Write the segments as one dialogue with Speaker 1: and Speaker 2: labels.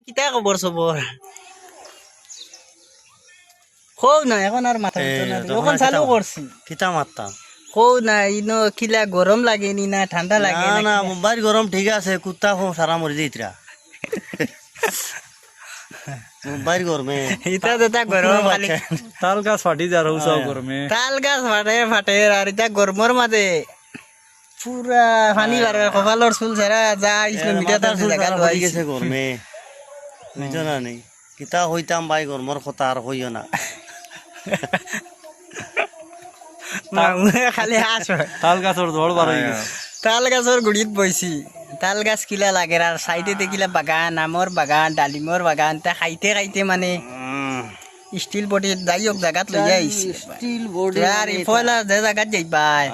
Speaker 1: কিতা খবর সবর কও না এখন আর মাথা পিছু না এখন চালু করছি
Speaker 2: কিতা মাত্তা
Speaker 1: কও না ইনো কিলা গরম লাগেনি না ঠান্ডা লাগে
Speaker 2: না
Speaker 1: না
Speaker 2: না মুম্বাইর গরম ঠিক আছে কুত্তা সারা মরি যাইতরা মুম্বাইর গরমে
Speaker 1: ইতা তো গরম খালি
Speaker 3: তাল গাছ ফাটি যা রহু সব গরমে
Speaker 1: তাল গাছ ফাটে ফাটে আর ইতা গরমর মাঝে পুরা পানি বারে কপালর চুল ছেড়া যা ইসলে মিটার জায়গা লই
Speaker 2: গেছে গরমে বুঝছো না নেই কিতা হইতাম ভাই গরমর কথা আর হইও না
Speaker 1: খালি হাস
Speaker 3: তাল গাছর জোর বার হয়ে গেছে
Speaker 1: তাল গাছর গুড়িত বইছি তাল গাছ কিলা লাগে আর সাইডে দেখিলা বাগান আমৰ বাগান ডালিমৰ বাগান তা খাইতে খাইতে মানে স্টিল বডি যাই হোক জায়গাত লই আইছি
Speaker 2: স্টিল বডি
Speaker 1: আর ইফলা যে জায়গাত যাইবাই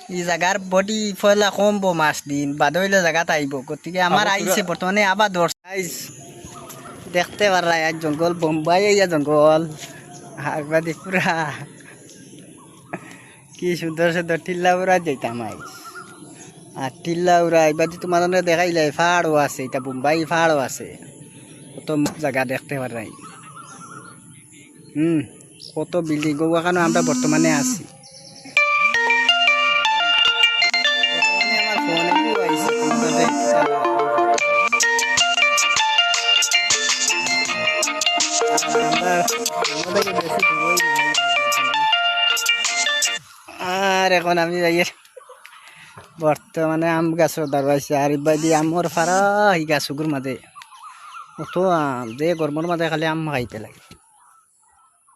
Speaker 1: ই জায়গার বডি ইফলা কমবো মাস দিন বাদইলে জায়গাত আইব গতিকে আমার আইছে বর্তমানে আবার দর্শ আইস দেখতে পারা এক জঙ্গল বোম্বাই ইয়া জঙ্গল আগবাদি পুরা কি সুন্দর সুন্দর টিল্লা উড়া যাইতাম আইস আর টিল্লা উড়া এবার তোমার দেখাইলে পাহাড়ও আছে এটা বোম্বাই পাহাড়ও আছে কত জায়গা দেখতে পারাই কত বিল্ডিং ওখানে আমরা বর্তমানে আছি আর এখন আমি যাই বর্তমানে আম গাছও দাঁড়াইছে আর ইবাদি আমর ফারা এই গাছগুলোর মাঝে অত আম যে গরমের মাঝে খালি আম খাইতে লাগে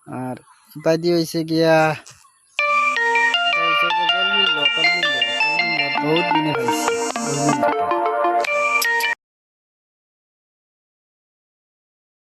Speaker 1: আর ইবাদি হয়েছে গিয়া বহুত দিনে খাইছে